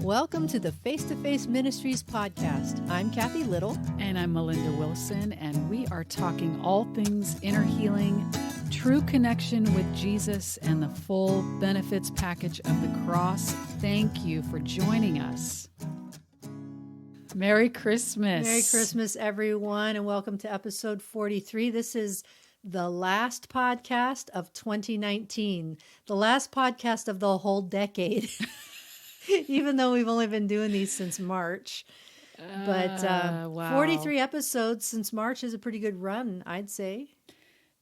Welcome to the Face-to-Face Ministries podcast. I'm Cathy Little. And I'm Melinda Wilson, and we are talking all things inner healing, true connection with Jesus, and the full benefits package of the cross. Thank you for joining us. Merry Christmas. Merry Christmas, everyone, and welcome to episode 43. This is the last podcast of 2019, the last podcast of the whole decade, even though we've only been doing these since March. But wow. 43 episodes since March is a pretty good run, I'd say.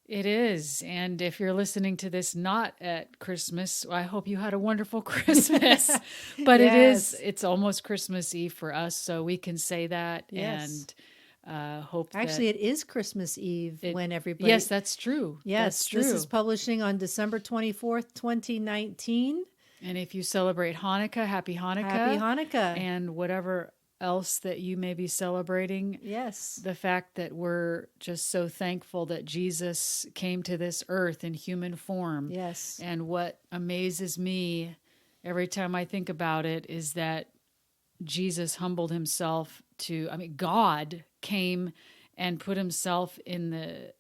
It is. And if you're listening to this not at Christmas, I hope you had a wonderful Christmas. But Yes. it's almost Christmas Eve for us, so we can say that. Yes. And hope Actually, that it is Christmas Eve when everybody... Yes, that's true. Yes, that's true. This is publishing on December 24th, 2019. And if you celebrate Hanukkah, Happy Hanukkah. Happy Hanukkah. And whatever else that you may be celebrating. Yes. The fact that we're just so thankful that Jesus came to this earth in human form. Yes. And what amazes me every time I think about it is that Jesus humbled himself God came and put himself in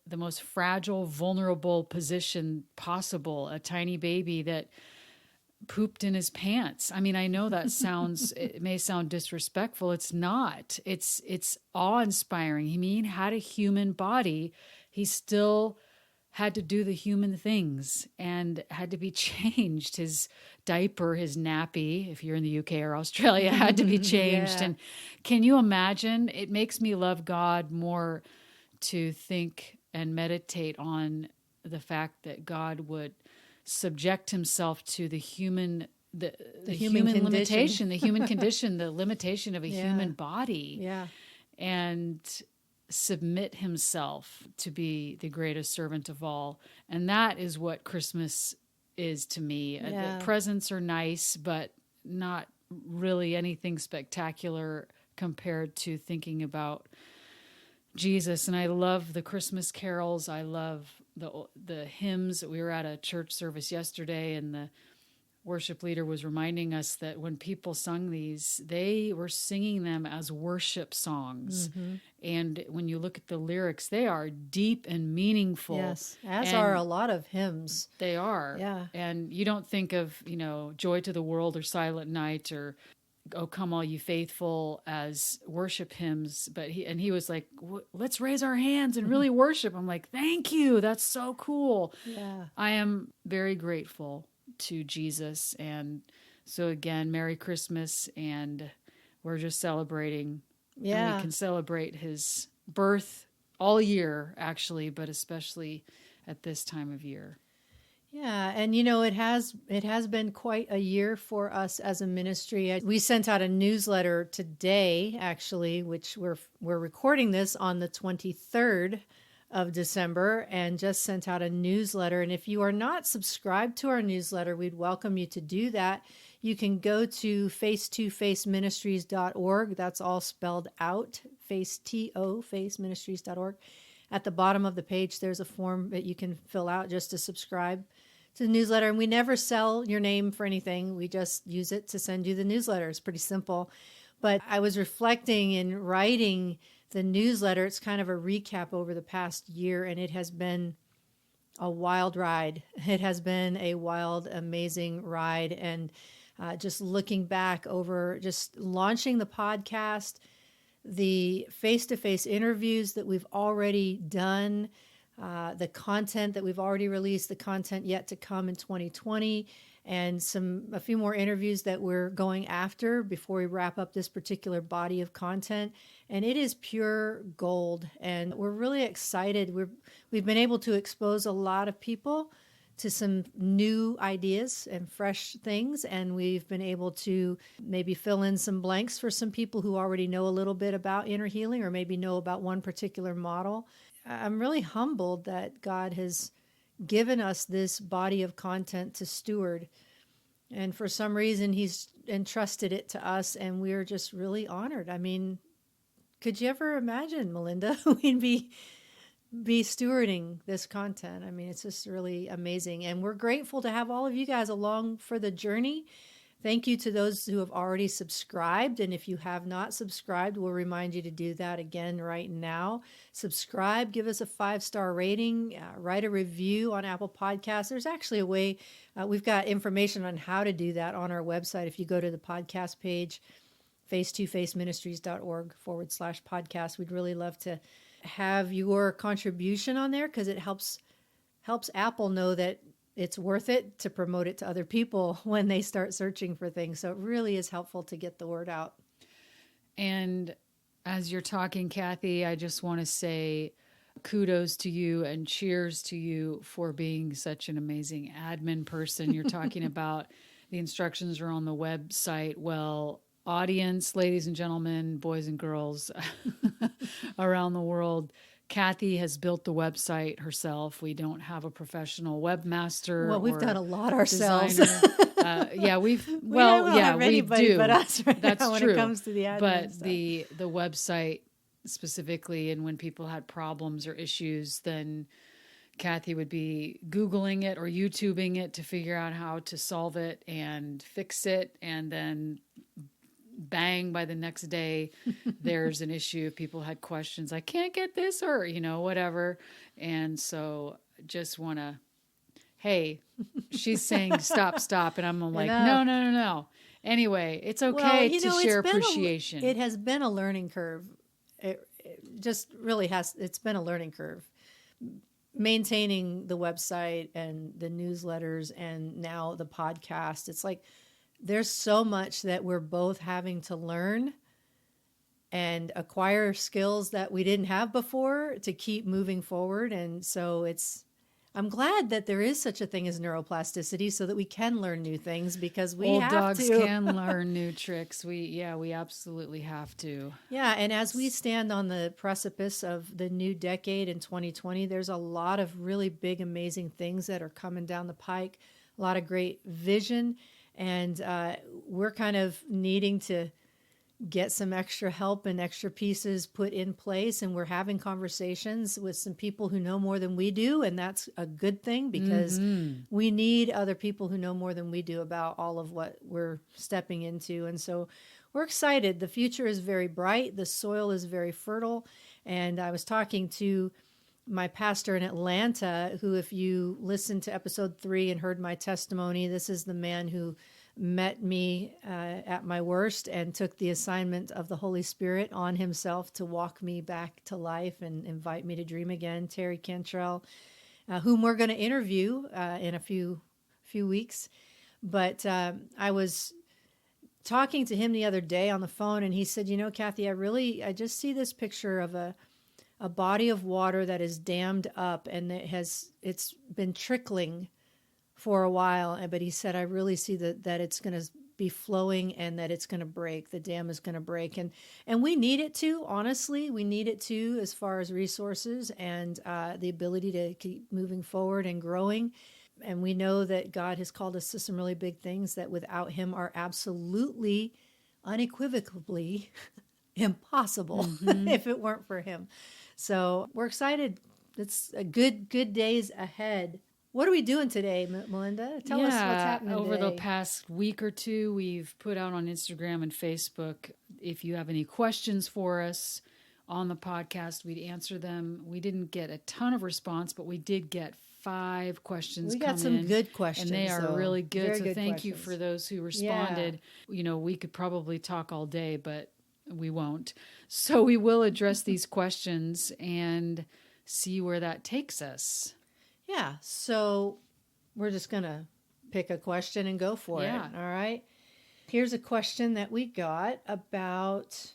the most fragile, vulnerable position possible, a tiny baby that pooped in his pants. I mean, I know that it may sound disrespectful. It's not. It's awe-inspiring. He had a human body. He still had to do the human things and had to be changed. His diaper, his nappy, if you're in the UK or Australia, had to be changed. Yeah. And can you imagine? It makes me love God more to think and meditate on the fact that God would subject himself to the human human limitation, the human condition, the limitation of a Yeah. human body. Yeah. And submit himself to be the greatest servant of all. And that is what Christmas is to me. Yeah. The presents are nice, but not really anything spectacular compared to thinking about Jesus. And I love the Christmas carols. I love the hymns. We were at a church service yesterday, and the worship leader was reminding us that when people sung these, they were singing them as worship songs. Mm-hmm. And when you look at the lyrics, they are deep and meaningful. Yes. As And are a lot of hymns. They are. Yeah. And you don't think of, Joy to the World or Silent Night or Oh Come All You Faithful as worship hymns. But he was like, let's raise our hands and really worship. I'm like, thank you. That's so cool. Yeah. I am very grateful to Jesus. And so again, Merry Christmas. And we're just celebrating. Yeah. And we can celebrate his birth all year, actually, but especially at this time of year. Yeah, and it has been quite a year for us as a ministry. We sent out a newsletter today, actually, which we're recording this on the 23rd of December, and just sent out a newsletter. And if you are not subscribed to our newsletter, we'd welcome you to do that. You can go to face2faceministries.org. That's all spelled out, faceministries.org. At the bottom of the page, there's a form that you can fill out just to subscribe to the newsletter. And we never sell your name for anything. We just use it to send you the newsletter. It's pretty simple. But I was reflecting in writing the newsletter. It's kind of a recap over the past year, and it has been a wild ride. It has been a wild, amazing ride. And just looking back over just launching the podcast, the face-to-face interviews that we've already done, the content that we've already released, the content yet to come in 2020, and a few more interviews that we're going after before we wrap up this particular body of content. And it is pure gold. And we're really excited. We've been able to expose a lot of people to some new ideas and fresh things. And we've been able to maybe fill in some blanks for some people who already know a little bit about inner healing or maybe know about one particular model. I'm really humbled that God has given us this body of content to steward. And for some reason, he's entrusted it to us, and we're just really honored. I mean, could you ever imagine, Melinda, we'd be stewarding this content? I mean, it's just really amazing. And we're grateful to have all of you guys along for the journey. Thank you to those who have already subscribed. And if you have not subscribed, we'll remind you to do that again right now. Subscribe, give us a 5-star rating, write a review on Apple Podcasts. There's actually a way, we've got information on how to do that on our website. If you go to the podcast page, face2faceministries.org/podcast, we'd really love to have your contribution on there because it helps Apple know that it's worth it to promote it to other people when they start searching for things. So it really is helpful to get the word out. And as you're talking, Cathy, I just want to say kudos to you and cheers to you for being such an amazing admin person. You're talking about the instructions are on the website. Well, audience, ladies and gentlemen, boys and girls around the world, Cathy has built the website herself. We don't have a professional webmaster. Well, we've done a lot ourselves. We do. But us right That's now when true. It comes to the admin but stuff. the website specifically, and when people had problems or issues, then Cathy would be Googling it or YouTubing it to figure out how to solve it and fix it, and then bang, by the next day, there's an issue. If people had questions, I can't get this or, whatever. And so just want to, hey, she's saying stop. And I'm like, no. Anyway, it's okay to share appreciation. It has been a learning curve. It just really has. It's been a learning curve. Maintaining the website and the newsletters and now the podcast. It's like, there's so much that we're both having to learn and acquire skills that we didn't have before to keep moving forward. And so I'm glad that there is such a thing as neuroplasticity so that we can learn new things because we Old have dogs to. can learn new tricks. We absolutely have to. Yeah. And as we stand on the precipice of the new decade in 2020, there's a lot of really big, amazing things that are coming down the pike, a lot of great vision. And we're kind of needing to get some extra help and extra pieces put in place. And we're having conversations with some people who know more than we do. And that's a good thing because we need other people who know more than we do about all of what we're stepping into. And so we're excited. The future is very bright. The soil is very fertile. And I was talking to my pastor in Atlanta, who, if you listened to episode 3 and heard my testimony, this is the man who met me at my worst and took the assignment of the Holy Spirit on himself to walk me back to life and invite me to dream again, Terry Cantrell, whom we're going to interview in a few weeks. But I was talking to him the other day on the phone, and he said, Cathy, I just see this picture of a body of water that is dammed up, and it's been trickling for a while. But he said, I really see that it's going to be flowing and that it's going to break. The dam is going to break. And we need it to, honestly, we need it to, as far as resources and the ability to keep moving forward and growing. And we know that God has called us to some really big things that without him are absolutely, unequivocally impossible if it weren't for him. So we're excited. It's a good days ahead. What are we doing today, Melinda? Tell us what's happening over today. the past week or two, we've put out on Instagram and Facebook, if you have any questions for us on the podcast, we'd answer them. We didn't get a ton of response, but we did get 5 questions We got some good questions. and they are really good. So thank you questions. for those who responded. Yeah. We could probably talk all day, but we won't. So we will address these questions and see where that takes us. Yeah, so we're just going to pick a question and go for it. All right. Here's a question that we got about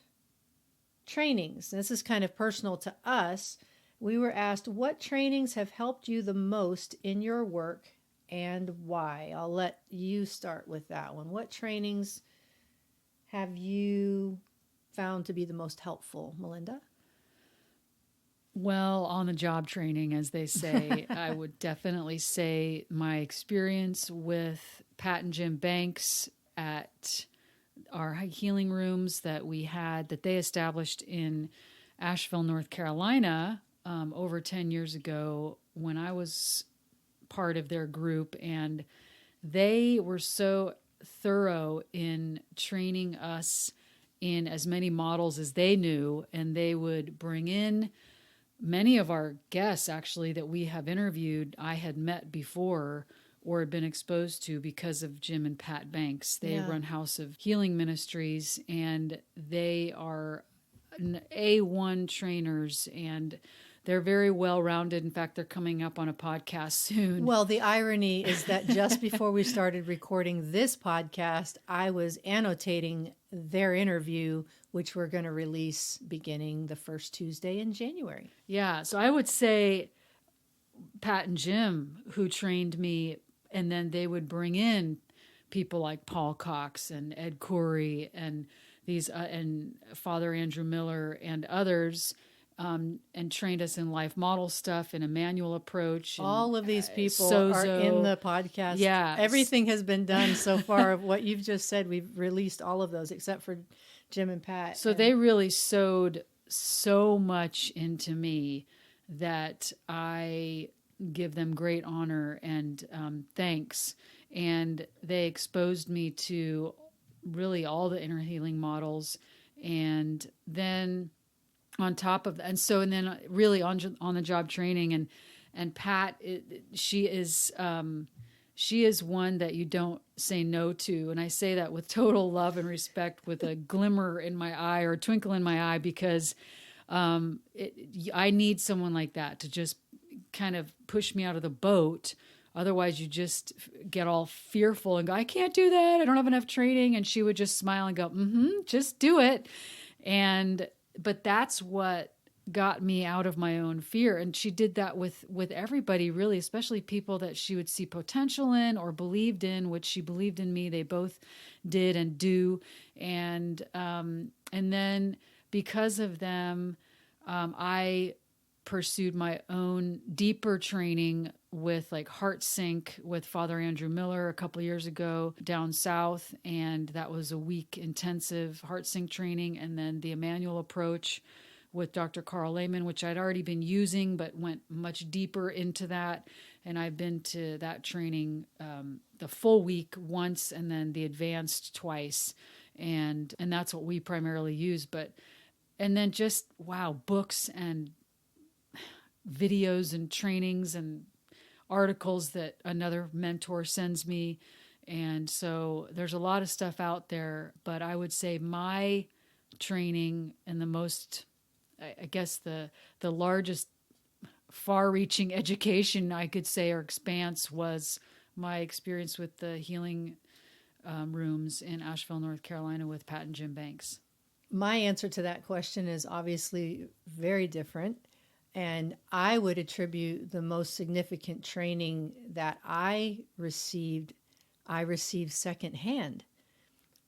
trainings. This is kind of personal to us. We were asked, what trainings have helped you the most in your work and why? I'll let you start with that one. What trainings have you found to be the most helpful, Melinda? Well, on the job training, as they say, I would definitely say my experience with Pat and Jim Banks at our healing rooms that they established in Asheville, North Carolina, over 10 years ago when I was part of their group. And they were so thorough in training us in as many models as they knew, and they would bring in many of our guests actually that we have interviewed I had met before or had been exposed to because of Jim and Pat Banks. They run House of Healing Ministries, and they are A1 trainers, and they're very well-rounded. In fact, they're coming up on a podcast soon. Well, the irony is that just before we started recording this podcast, I was annotating their interview, which we're going to release beginning the first Tuesday in January. Yeah, so I would say Pat and Jim, who trained me, and then they would bring in people like Paul Cox and Ed Corey and these and Father Andrew Miller and others, and trained us in life model stuff and Immanuel approach. And, all of these people Sozo. are in the podcast. Yeah. Everything has been done so far of what you've just said. We've released all of those except for Jim and Pat. So they really sewed so much into me that I give them great honor and thanks. And they exposed me to really all the inner healing models. And then on top of that, and then really on the job training, and Pat, she is one that you don't say no to. And I say that with total love and respect, with a glimmer in my eye or a twinkle in my eye, because I need someone like that to just kind of push me out of the boat. Otherwise, you just get all fearful and go, I can't do that. I don't have enough training. And she would just smile and go, just do it. But that's what got me out of my own fear. And she did that with everybody, really, especially people that she would see potential in or believed in, which she believed in me. They both did and do. And then because of them, I pursued my own deeper training with like Heart Sync with Father Andrew Miller a couple of years ago down south. And that was a week intensive Heart Sync training. And then the Immanuel approach with Dr. Carl Lehman, which I'd already been using, but went much deeper into that. And I've been to that training the full week once, and then the advanced twice. And that's what we primarily use. And then just, wow, books and videos and trainings and articles that another mentor sends me. And so there's a lot of stuff out there, but I would say my training and the most, I guess the largest far-reaching education I could say, or expanse, was my experience with the healing rooms in Asheville, North Carolina with Pat and Jim Banks. My answer to that question is obviously very different. And I would attribute the most significant training that I received secondhand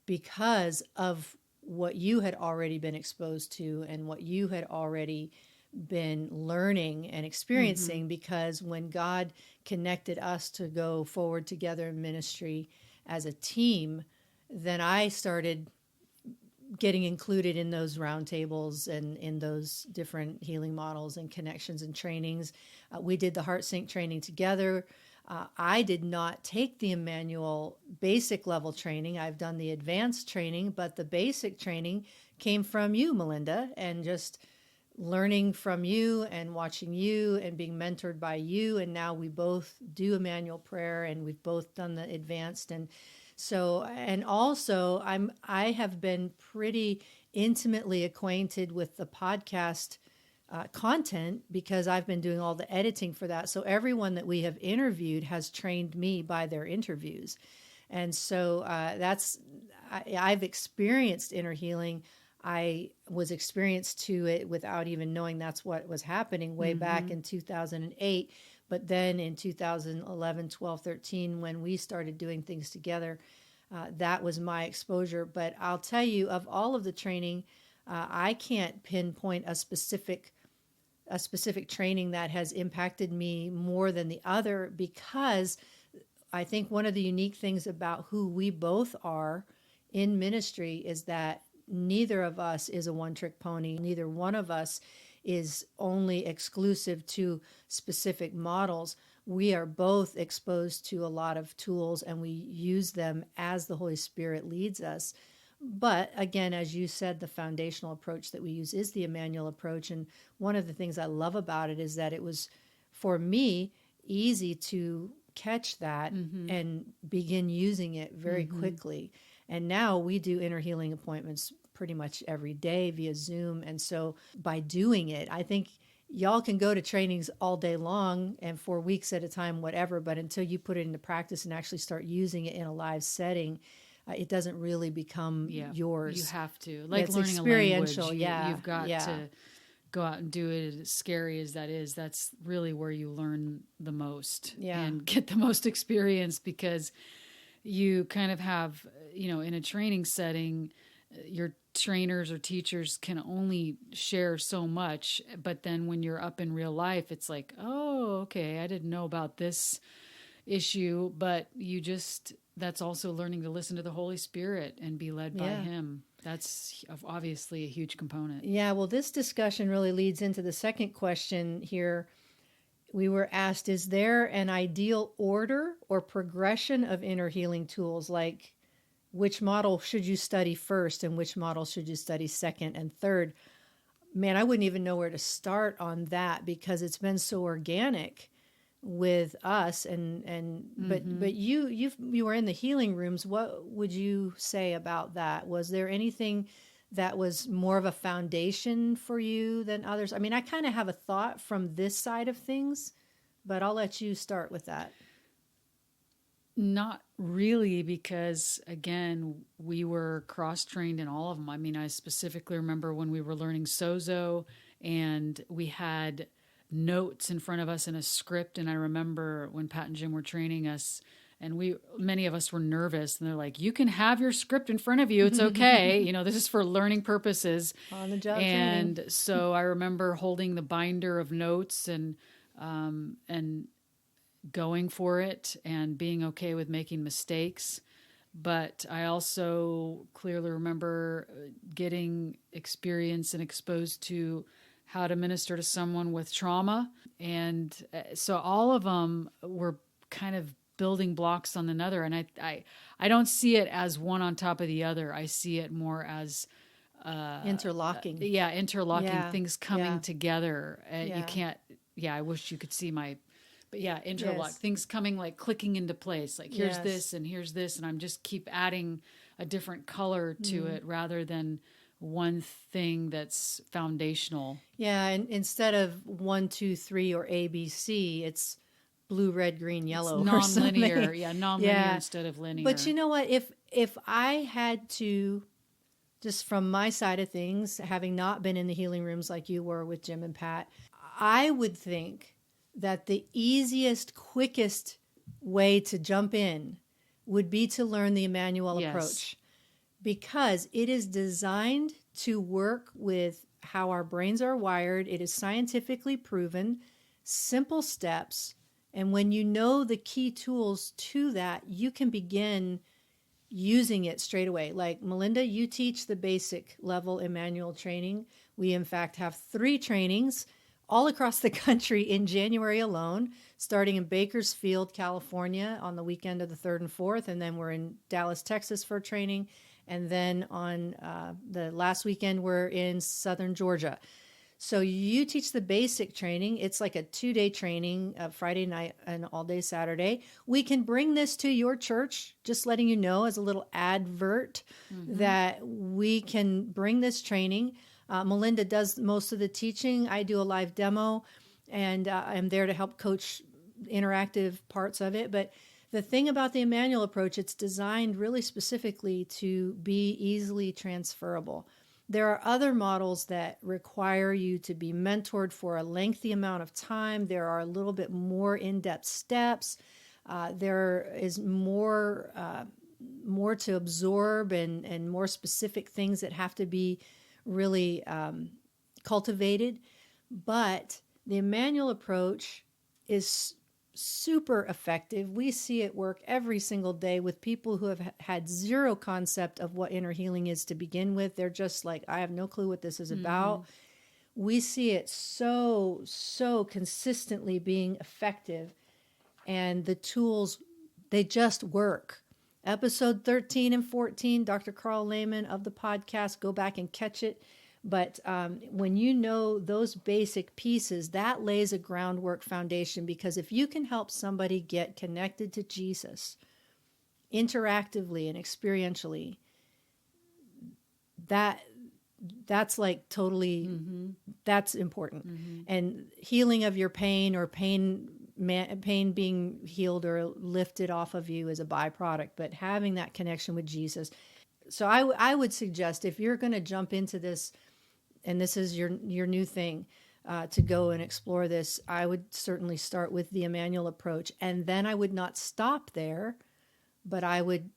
because of what you had already been exposed to and what you had already been learning and experiencing. Mm-hmm. Because when God connected us to go forward together in ministry as a team, then I started getting included in those roundtables and in those different healing models and connections and trainings. We did the Heart Sync training together. I did not take the Immanuel basic level training. I've done the advanced training, but the basic training came from you, Melinda, and just learning from you and watching you and being mentored by you. And now we both do Immanuel prayer, and we've both done the advanced. And so, and also I have been pretty intimately acquainted with the podcast content because I've been doing all the editing for that. So everyone that we have interviewed has trained me by their interviews. And so I've experienced inner healing. I was experienced to it without even knowing that's what was happening way back in 2008. But then in 2011, 12, 13, when we started doing things together, that was my exposure. But I'll tell you, of all of the training, I can't pinpoint a specific training that has impacted me more than the other, because I think one of the unique things about who we both are in ministry is that neither of us is a one-trick pony. Neither one of us is only exclusive to specific models. we are both exposed to a lot of tools and we use them as the Holy Spirit leads us. But again, as you said, the foundational approach that we use is the Immanuel approach. And one of the things I love about it is that it was, for me, easy to catch that and begin using it very quickly. And now we do inner healing appointments pretty much every day via Zoom. And so by doing it, I think y'all can go to trainings all day long and for weeks at a time, whatever. But until you put it into practice and actually start using it in a live setting, it doesn't really become yours. You have to. Like it's learning a language. experiential, You've got to go out and do it. As scary as that is, that's really where you learn the most and get the most experience, because you kind of have, in a training setting, your trainers or teachers can only share so much. But then when you're up in real life, it's like, oh, okay, I didn't know about this issue, but that's also learning to listen to the Holy Spirit and be led by Him. That's obviously a huge component. Yeah, well, this discussion really leads into the second question here. We were asked, is there an ideal order or progression of inner healing tools? Like, which model should you study first and which model should you study second and third? Man, I wouldn't even know where to start on that because it's been so organic with us. But you were in the healing rooms. What would you say about that? Was there anything that was more of a foundation for you than others? I mean, I kind of have a thought from this side of things, but I'll let you start with that. Not really, because again, we were cross-trained in all of them. I mean, I specifically remember when we were learning Sozo and we had notes in front of us in a script. And I remember when Pat and Jim were training us, and many of us were nervous, and they're like, you can have your script in front of you. It's okay. This is for learning purposes. On the job and training. So I remember holding the binder of notes and going for it and being okay with making mistakes. But I also clearly remember getting experience and exposed to how to minister to someone with trauma. And so all of them were kind of building blocks on another. And I don't see it as one on top of the other. I see it more as interlocking. Interlocking things coming together. You can't, I wish you could see but interlock things coming, like clicking into place. Like here's this and here's this. And I'm just keep adding a different color to it rather than one thing that's foundational. Yeah, and instead of 1, 2, 3 or ABC, it's blue, red, green, yellow. It's non-linear. Non-linear instead of linear. But you know what? If I had to, just from my side of things, having not been in the healing rooms like you were with Jim and Pat, I would think that the easiest, quickest way to jump in would be to learn the Immanuel approach, because it is designed to work with how our brains are wired. It is scientifically proven, simple steps. And when you know the key tools to that, you can begin using it straight away. Like Melinda, you teach the basic level Immanuel training. We, in fact, have 3 trainings all across the country in January alone, starting in Bakersfield, California on the weekend of the 3rd and 4th. And then we're in Dallas, Texas for training. And then on the last weekend, we're in Southern Georgia. So you teach the basic training. It's like a 2-day training, Friday night and all day Saturday. We can bring this to your church, just letting you know as a little advert that we can bring this training. Melinda does most of the teaching. I do a live demo, and I'm there to help coach interactive parts of it. But the thing about the Immanuel approach, it's designed really specifically to be easily transferable. There are other models that require you to be mentored for a lengthy amount of time. There are a little bit more in-depth steps. There is more to absorb and more specific things that have to be really cultivated. But the Immanuel approach is super effective. We see it work every single day with people who have had zero concept of what inner healing is to begin with. They're just like, I have no clue what this is about. We see it so consistently being effective. And the tools, they just work. Episode 13 and 14, Dr. Carl Lehman of the podcast, go back and catch it. But when you know those basic pieces, that lays a groundwork foundation, because if you can help somebody get connected to Jesus interactively and experientially, that's like totally, that's important. And healing of your pain, or pain being healed or lifted off of you, is a byproduct, but having that connection with Jesus. So I would suggest, if you're going to jump into this, and this is your new thing, to go and explore this, I would certainly start with the Immanuel approach. And then I would not stop there, but I would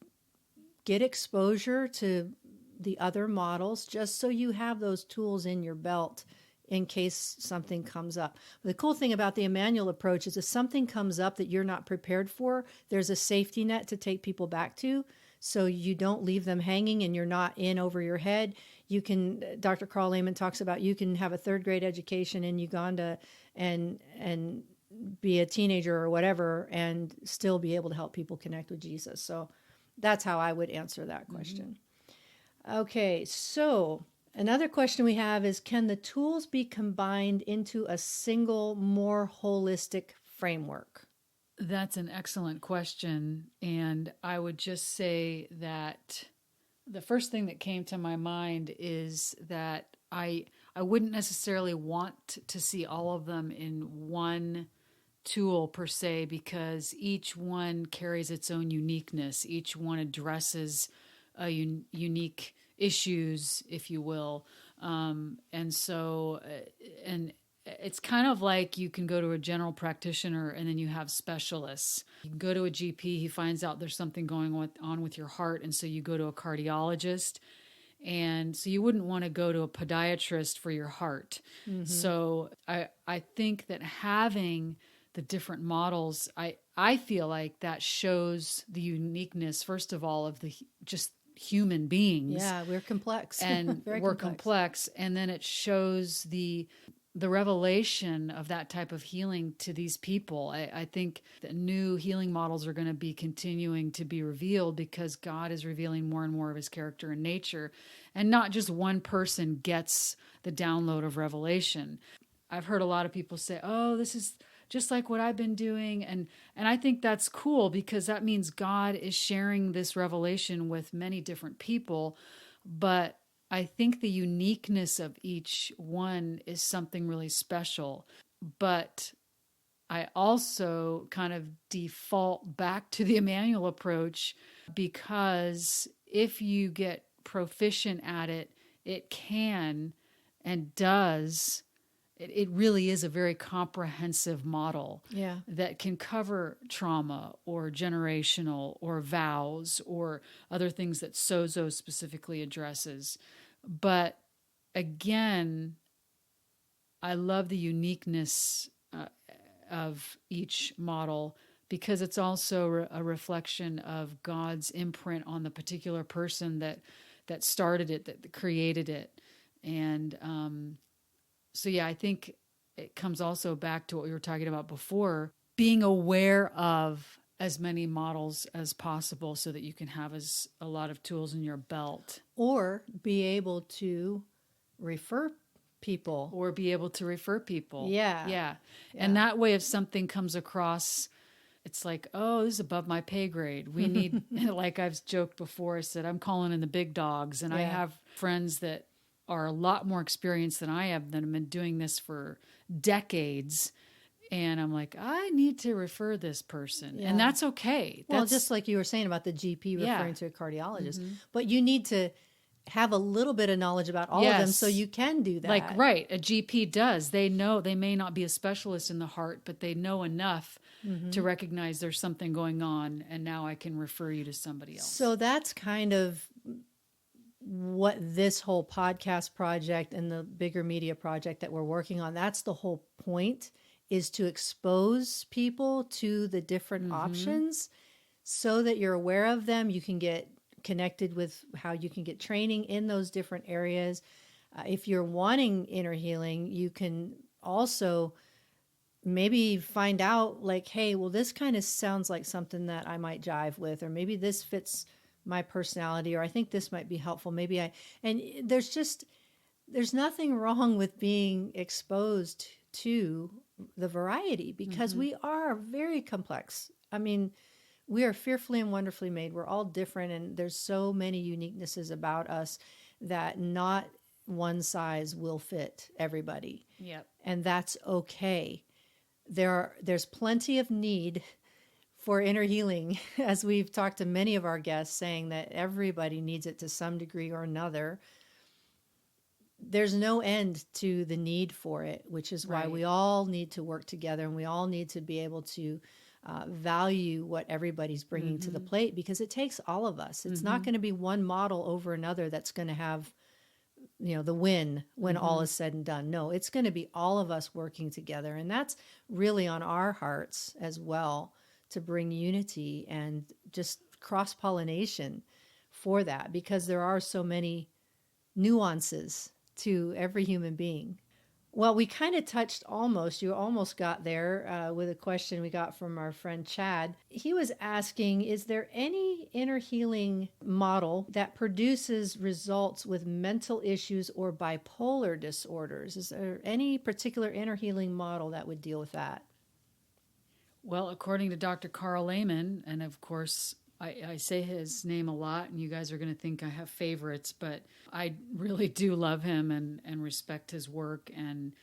get exposure to the other models, just so you have those tools in your belt in case something comes up. The cool thing about the Immanuel approach is, if something comes up that you're not prepared for, there's a safety net to take people back to, so you don't leave them hanging and you're not in over your head. You can, Dr. Carl Lehman talks about, you can have a 3rd grade education in Uganda and be a teenager or whatever, and still be able to help people connect with Jesus. So that's how I would answer that question. Okay, so another question we have is, can the tools be combined into a single, more holistic framework? That's an excellent question. And I would just say that the first thing that came to my mind is that I wouldn't necessarily want to see all of them in one tool per se, because each one carries its own uniqueness. Each one addresses unique issues, if you will. And so, and it's kind of like you can go to a general practitioner and then you have specialists. You can go to a GP, he finds out there's something going on with your heart, and so you go to a cardiologist. And so you wouldn't want to go to a podiatrist for your heart. So I think that having the different models, I feel like that shows the uniqueness, first of all, of the just human beings. Yeah, we're complex. And we're complex. And then it shows the revelation of that type of healing to these people. I think that new healing models are going to be continuing to be revealed, because God is revealing more and more of his character and nature, and not just one person gets the download of revelation. I've heard a lot of people say, oh, this is just like what I've been doing. And I think that's cool, because that means God is sharing this revelation with many different people. But I think the uniqueness of each one is something really special. But I also kind of default back to the Immanuel approach, because if you get proficient at it, it can and does. It really is a very comprehensive model that can cover trauma or generational or vows or other things that Sozo specifically addresses. But again, I love the uniqueness of each model, because it's also a reflection of God's imprint on the particular person that started it, that created it. And so, yeah, I think it comes also back to what we were talking about before, being aware of as many models as possible so that you can have a lot of tools in your belt. Or be able to refer people. Yeah. And that way, if something comes across, it's like, oh, this is above my pay grade. We need, like I've joked before, I said, I'm calling in the big dogs. And I have friends that are a lot more experienced than I have, that have been doing this for decades. And I'm like, I need to refer this person. And that's okay. Well, just like you were saying about the GP referring to a cardiologist. But you need to have a little bit of knowledge about all of them so you can do that. Like, right, a GP does. They know, they may not be a specialist in the heart, but they know enough to recognize there's something going on, and now I can refer you to somebody else. So that's kind of what this whole podcast project and the bigger media project that we're working on, that's the whole point, is to expose people to the different options so that you're aware of them. You can get connected with how you can get training in those different areas. If you're wanting inner healing, you can also maybe find out like, hey, well, this kind of sounds like something that I might jive with, or maybe this fits my personality, or I think this might be helpful. And there's nothing wrong with being exposed to the variety, because we are very complex. I mean, we are fearfully and wonderfully made. We're all different, and there's so many uniquenesses about us that not one size will fit everybody. Yep. And that's okay. There's plenty of need for inner healing, as we've talked to many of our guests, saying that everybody needs it to some degree or another. There's no end to the need for it, which is why we all need to work together, and we all need to be able to value what everybody's bringing to the plate, because it takes all of us. It's not going to be one model over another that's going to have, the win when all is said and done. No, it's going to be all of us working together. And that's really on our hearts as well, to bring unity and just cross-pollination for that, because there are so many nuances to every human being. Well, we kind of you almost got there with a question we got from our friend Chad. He was asking, is there any inner healing model that produces results with mental issues or bipolar disorders? Is there any particular inner healing model that would deal with that? Well, according to Dr. Carl Lehman, and of course, I say his name a lot, and you guys are going to think I have favorites, but I really do love him and respect his work, and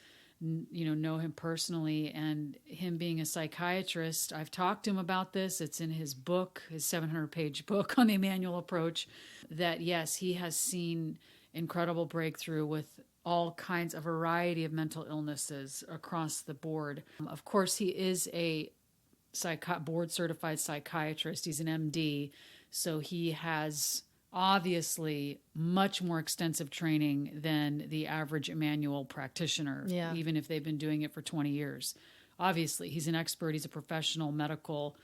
know him personally. And him being a psychiatrist, I've talked to him about this. It's in his book, his 700-page book on the Immanuel approach, that yes, he has seen incredible breakthrough with all kinds of variety of mental illnesses across the board. Of course, he is a board certified psychiatrist. He's an MD, so he has obviously much more extensive training than the average Immanuel practitioner, even if they've been doing it for 20 years. Obviously, he's an expert. He's a professional medical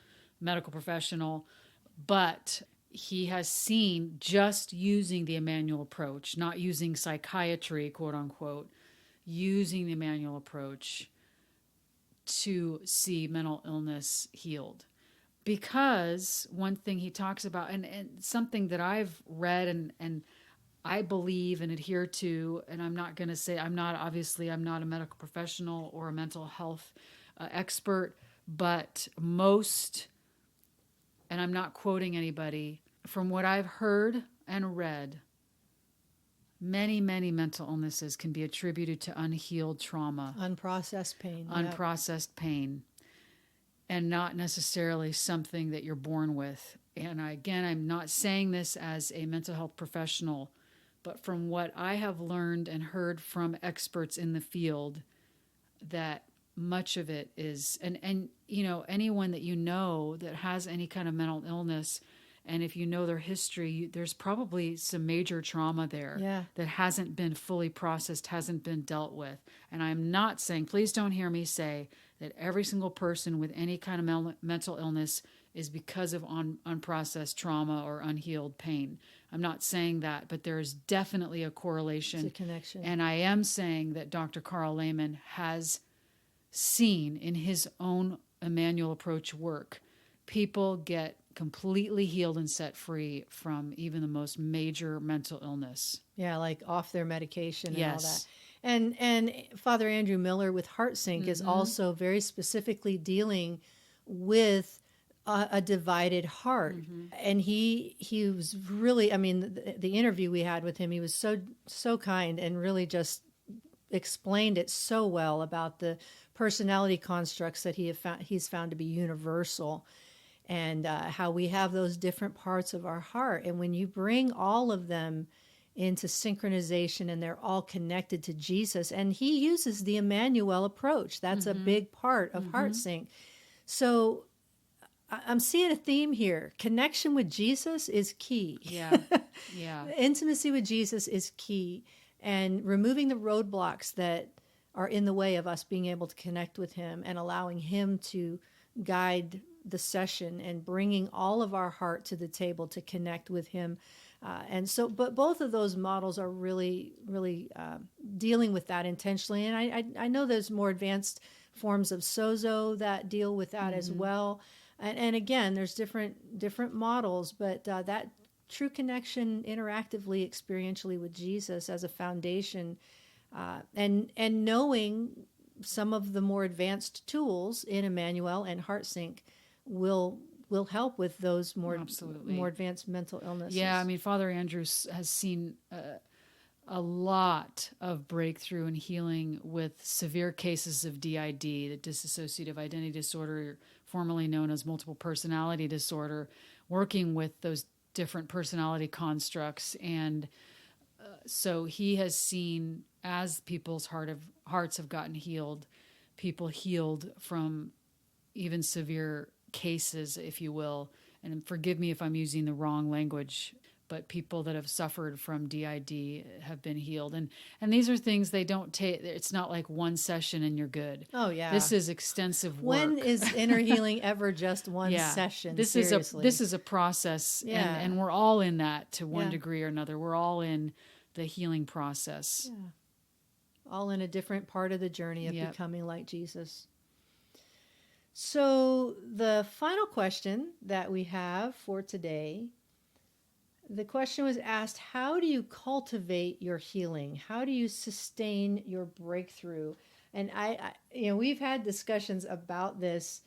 professional, but he has seen, just using the Immanuel approach, not using psychiatry, quote unquote, using the Immanuel approach to see mental illness healed. Because one thing he talks about, and something that I've read and I believe and adhere to, and I'm not going to say, I'm not a medical professional or a mental health expert, but most, and I'm not quoting anybody, from what I've heard and read, many, many mental illnesses can be attributed to unhealed trauma. Unprocessed pain. Unprocessed pain. And not necessarily something that you're born with. And I'm not saying this as a mental health professional, but from what I have learned and heard from experts in the field, that much of it is, and anyone that that has any kind of mental illness, and if you know their history, there's probably some major trauma there that hasn't been fully processed, hasn't been dealt with. And I'm not saying, please don't hear me say that every single person with any kind of mental illness is because of unprocessed trauma or unhealed pain. I'm not saying that, but there is definitely a correlation. It's a connection. And I am saying that Dr. Carl Lehman has seen in his own Immanuel approach work, people get completely healed and set free from even the most major mental illness. Yeah, like off their medication and all that. And Father Andrew Miller with HeartSync is also very specifically dealing with a divided heart. And he was really, the interview we had with him, he was so kind and really just explained it so well about the personality constructs that he's found to be universal. And how we have those different parts of our heart. And when you bring all of them into synchronization and they're all connected to Jesus, and he uses the Immanuel approach. That's a big part of HeartSync. So I'm seeing a theme here. Connection with Jesus is key. Yeah. Intimacy with Jesus is key. And removing the roadblocks that are in the way of us being able to connect with him and allowing him to guide the session and bringing all of our heart to the table to connect with him. But both of those models are really, really dealing with that intentionally. And I know there's more advanced forms of sozo that deal with that as well. And again, there's different models, but that true connection interactively, experientially with Jesus as a foundation, and knowing some of the more advanced tools in Immanuel and HeartSync will help with those more advanced mental illnesses. Yeah, I mean, Father Andrews has seen a lot of breakthrough and healing with severe cases of DID, the dissociative identity disorder, formerly known as multiple personality disorder, working with those different personality constructs. And so he has seen, as people's hearts have gotten healed, people healed from even severe cases, if you will. And forgive me if I'm using the wrong language, but people that have suffered from DID have been healed. And these are things they don't take. It's not like one session and you're good. Oh, yeah. This is extensive work. When is inner healing ever just one session? This is a process. Yeah. And we're all in that to one degree or another. We're all in the healing process. Yeah. All in a different part of the journey of becoming like Jesus. So the final question that we have for today, the question was asked, how do you cultivate your healing? How do you sustain your breakthrough? And we've had discussions about this,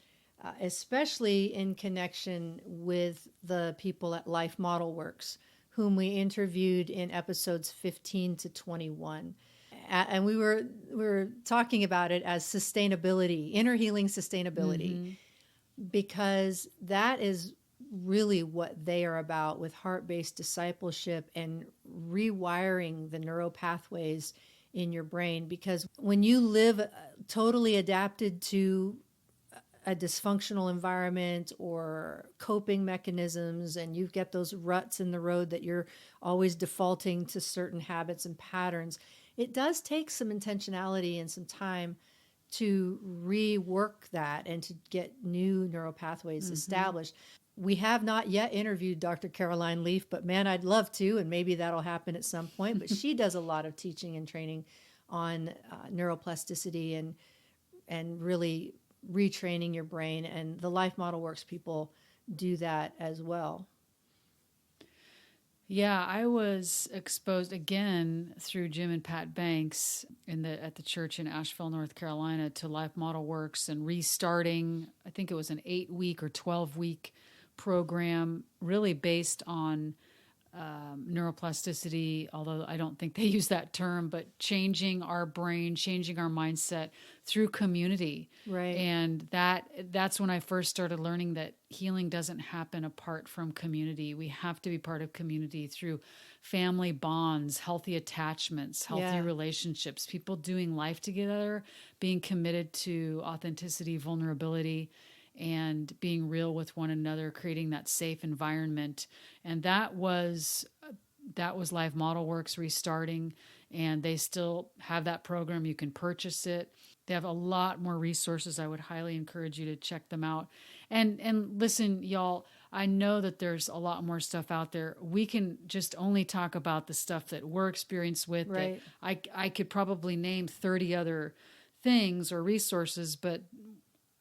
especially in connection with the people at Life Model Works, whom we interviewed in episodes 15 to 21. And we were talking about it as sustainability, inner healing sustainability, because that is really what they are about with heart-based discipleship and rewiring the neural pathways in your brain. Because when you live totally adapted to a dysfunctional environment or coping mechanisms, and you get those ruts in the road that you're always defaulting to certain habits and patterns, it does take some intentionality and some time to rework that and to get new neural pathways established. We have not yet interviewed Dr. Caroline Leaf, but man, I'd love to, and maybe that'll happen at some point. But she does a lot of teaching and training on neuroplasticity and really retraining your brain, and the Life Model Works people do that as well. Yeah, I was exposed again through Jim and Pat Banks at the church in Asheville, North Carolina, to Life Model Works and restarting. I think it was an 8-week or 12-week program, really based on neuroplasticity, although I don't think they use that term, but changing our brain, changing our mindset through community. Right. And that's when I first started learning that healing doesn't happen apart from community. We have to be part of community through family bonds, healthy attachments, healthy relationships, people doing life together, being committed to authenticity, vulnerability, and being real with one another, creating that safe environment. And that was Life Model Works restarting, and they still have that program. You can purchase it. They have a lot more resources. I would highly encourage you to check them out. And listen, y'all, I know that there's a lot more stuff out there. We can just only talk about the stuff that we're experienced with. Right. That I could probably name 30 other things or resources, but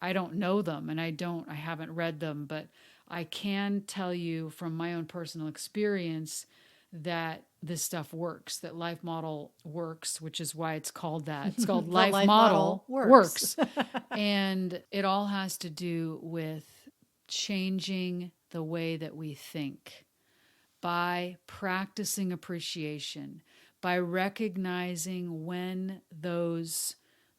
I don't know them and I haven't read them, but I can tell you from my own personal experience that this stuff works, that Life Model works, which is why it's called that. It's called Life Model Works. And it all has to do with changing the way that we think by practicing appreciation, by recognizing when those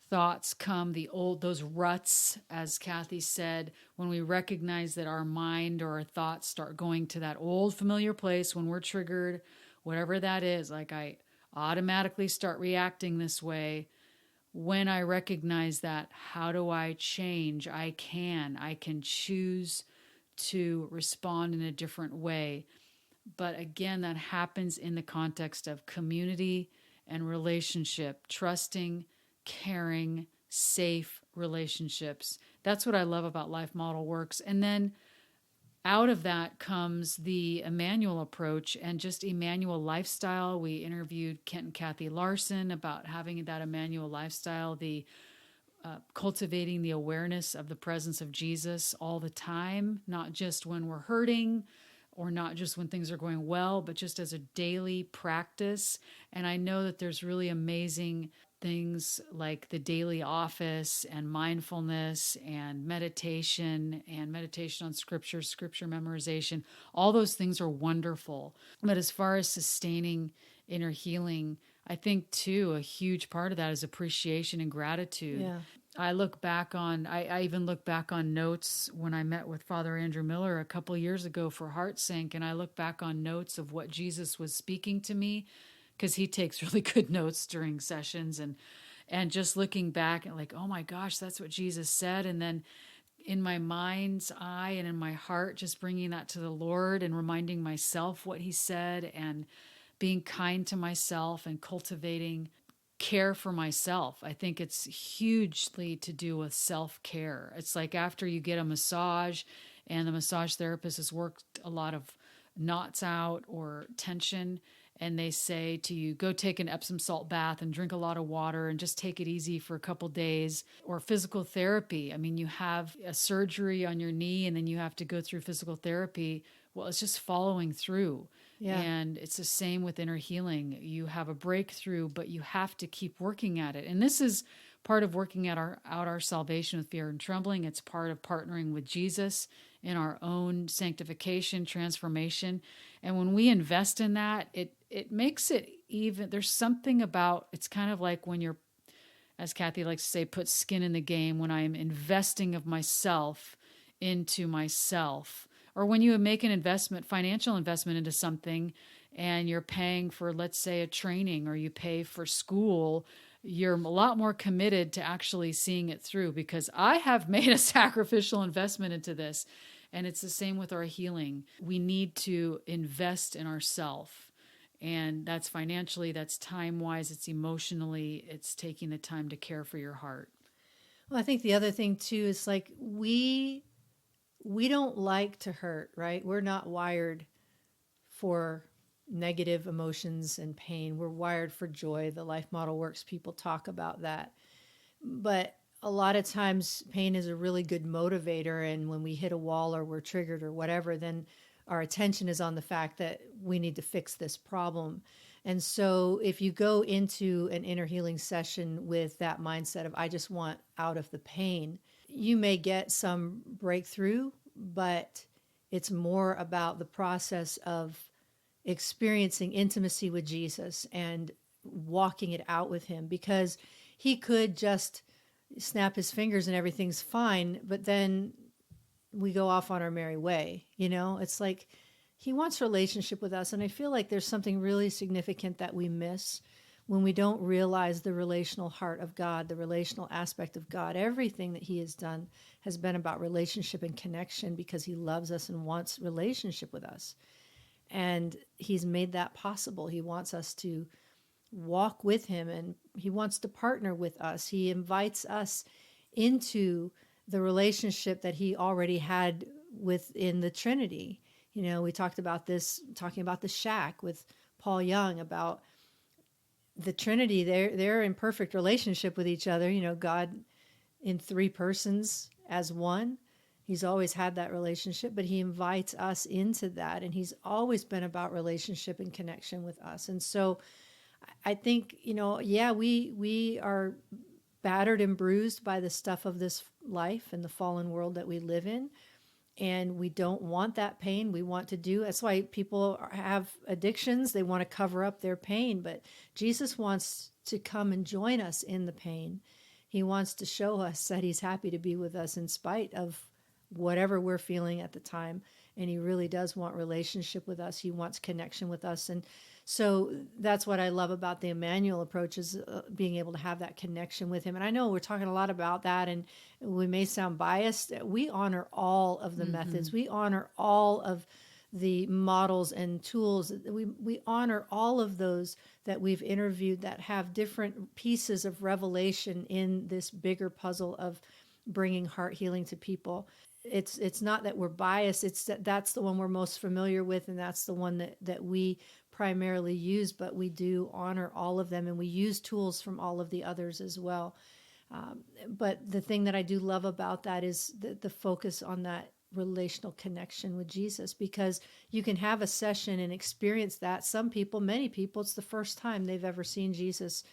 thoughts come, those ruts, as Cathy said, when we recognize that our mind or our thoughts start going to that old familiar place when we're triggered, whatever that is, like I automatically start reacting this way. When I recognize that, how do I change? I can choose to respond in a different way. But again, that happens in the context of community and relationship, trusting, caring, safe relationships. That's what I love about Life Model Works. And then out of that comes the Immanuel approach and just Immanuel lifestyle. We interviewed Kent and Cathy Larson about having that Immanuel lifestyle, the cultivating the awareness of the presence of Jesus all the time, not just when we're hurting or not just when things are going well, but just as a daily practice. And I know that there's really amazing things like the daily office and mindfulness and meditation on scripture memorization. All those things are wonderful. But as far as sustaining inner healing, I think too, a huge part of that is appreciation and gratitude. Yeah. I even look back on notes when I met with Father Andrew Miller a couple years ago for Heart Sync, and I look back on notes of what Jesus was speaking to me, because he takes really good notes during sessions, and just looking back and like, oh my gosh, that's what Jesus said. And then in my mind's eye and in my heart, just bringing that to the Lord and reminding myself what he said and being kind to myself and cultivating care for myself. I think it's hugely to do with self-care. It's like after you get a massage and the massage therapist has worked a lot of knots out or tension, and they say to you, go take an Epsom salt bath and drink a lot of water and just take it easy for a couple days. Or physical therapy. I mean, you have a surgery on your knee and then you have to go through physical therapy. Well, it's just following through. Yeah. And it's the same with inner healing. You have a breakthrough, but you have to keep working at it. And this is part of working out our salvation with fear and trembling. It's part of partnering with Jesus in our own sanctification, transformation. And when we invest in that, it makes it even, there's something about, it's kind of like when you're, as Cathy likes to say, put skin in the game, when I'm investing of myself into myself. Or when you make an investment, financial investment into something, and you're paying for, let's say, a training, or you pay for school, you're a lot more committed to actually seeing it through, because I have made a sacrificial investment into this. And it's the same with our healing. We need to invest in ourselves. And that's financially, that's time-wise, it's emotionally, it's taking the time to care for your heart. Well, I think the other thing too is like we don't like to hurt, right? We're not wired for negative emotions and pain. We're wired for joy. The Life Model Works people talk about that. But a lot of times pain is a really good motivator. And when we hit a wall or we're triggered or whatever, then our attention is on the fact that we need to fix this problem. And so if you go into an inner healing session with that mindset of, I just want out of the pain, you may get some breakthrough, but it's more about the process of experiencing intimacy with Jesus and walking it out with him, because he could just snap his fingers and everything's fine, but then we go off on our merry way. You know, it's like he wants relationship with us. And I feel like there's something really significant that we miss when we don't realize the relational heart of God, the relational aspect of God. Everything that he has done has been about relationship and connection, because he loves us and wants relationship with us. And he's made that possible. He wants us to walk with him, and he wants to partner with us. He invites us into the relationship that he already had within the Trinity. You know, we talked about this, talking about the shack with Paul Young, about the Trinity. They're in perfect relationship with each other. You know, God in three persons as one. He's always had that relationship, but he invites us into that. And he's always been about relationship and connection with us. And so I think, you know, yeah, we are battered and bruised by the stuff of this life and the fallen world that we live in. And we don't want that pain. We want to do, that's why people have addictions. They want to cover up their pain, but Jesus wants to come and join us in the pain. He wants to show us that he's happy to be with us in spite of whatever we're feeling at the time. And he really does want relationship with us. He wants connection with us. And so that's what I love about the Immanuel approach, is being able to have that connection with him. And I know we're talking a lot about that, and we may sound biased. We honor all of the methods. We honor all of the models and tools. We honor all of those that we've interviewed that have different pieces of revelation in this bigger puzzle of bringing heart healing to people. It's not that we're biased. It's that's the one we're most familiar with, and that's the one that we primarily use, but we do honor all of them, and we use tools from all of the others as well. But the thing that I do love about that is the focus on that relational connection with Jesus, because you can have a session and experience that. Some people, many people, it's the first time they've ever seen Jesus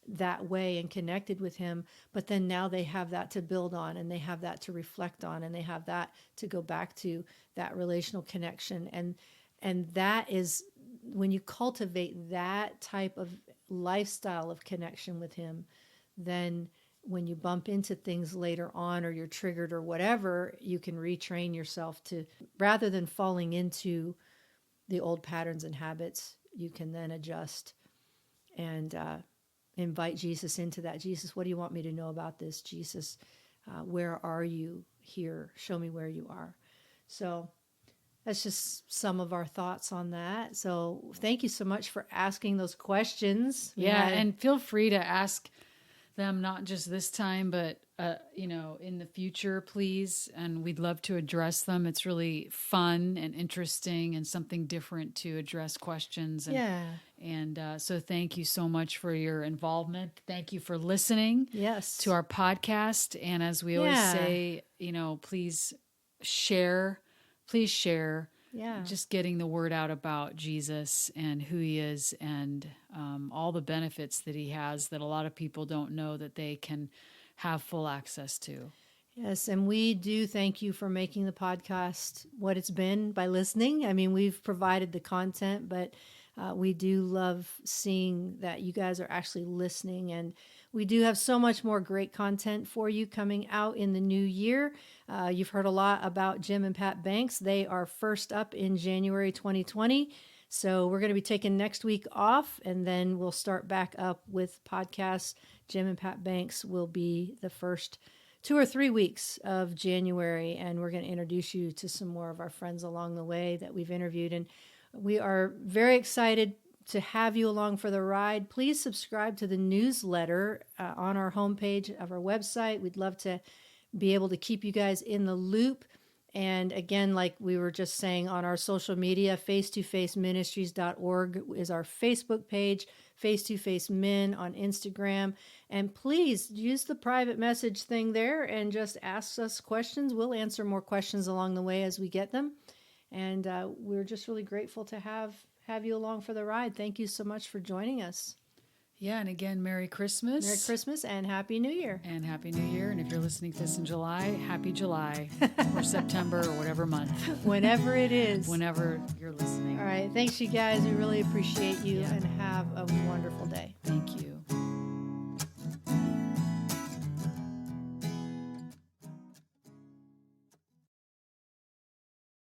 that way and connected with him, but then now they have that to build on, and they have that to reflect on, and they have that to go back to, that relational connection. And that is, when you cultivate that type of lifestyle of connection with him, then when you bump into things later on, or you're triggered or whatever, you can retrain yourself to, rather than falling into the old patterns and habits, you can then adjust and invite Jesus into that. Jesus, what do you want me to know about this? Jesus, where are you here? Show me where you are. So that's just some of our thoughts on that. So thank you so much for asking those questions. Yeah, and feel free to ask them, not just this time, but in the future, please. And we'd love to address them. It's really fun and interesting and something different to address questions. And so thank you so much for your involvement. Thank you for listening to our podcast. And as we always say, please share. Just getting the word out about Jesus and who he is, and all the benefits that he has that a lot of people don't know that they can have full access to. Yes, and we do thank you for making the podcast what it's been by listening. I mean, we've provided the content, but we do love seeing that you guys are actually listening, and we do have so much more great content for you coming out in the new year. You've heard a lot about Jim and Pat Banks. They are first up in January 2020. So we're going to be taking next week off, and then we'll start back up with podcasts. Jim and Pat Banks will be the first 2 or 3 weeks of January, and we're going to introduce you to some more of our friends along the way that we've interviewed. And we are very excited to have you along for the ride. Please subscribe to the newsletter on our homepage of our website. We'd love to be able to keep you guys in the loop. And again, like we were just saying, on our social media, face2faceministries.org is our Facebook page, Face2Face Men on Instagram. And please use the private message thing there and just ask us questions. We'll answer more questions along the way as we get them. And we're just really grateful to have you along for the ride. Thank you so much for joining us. Yeah, and again, Merry Christmas. Merry Christmas and Happy New Year. And Happy New Year. And if you're listening to this in July, Happy July or September or whatever month. Whenever it is. Whenever you're listening. All right. Thanks, you guys. We really appreciate you, and have a wonderful day. Thank you.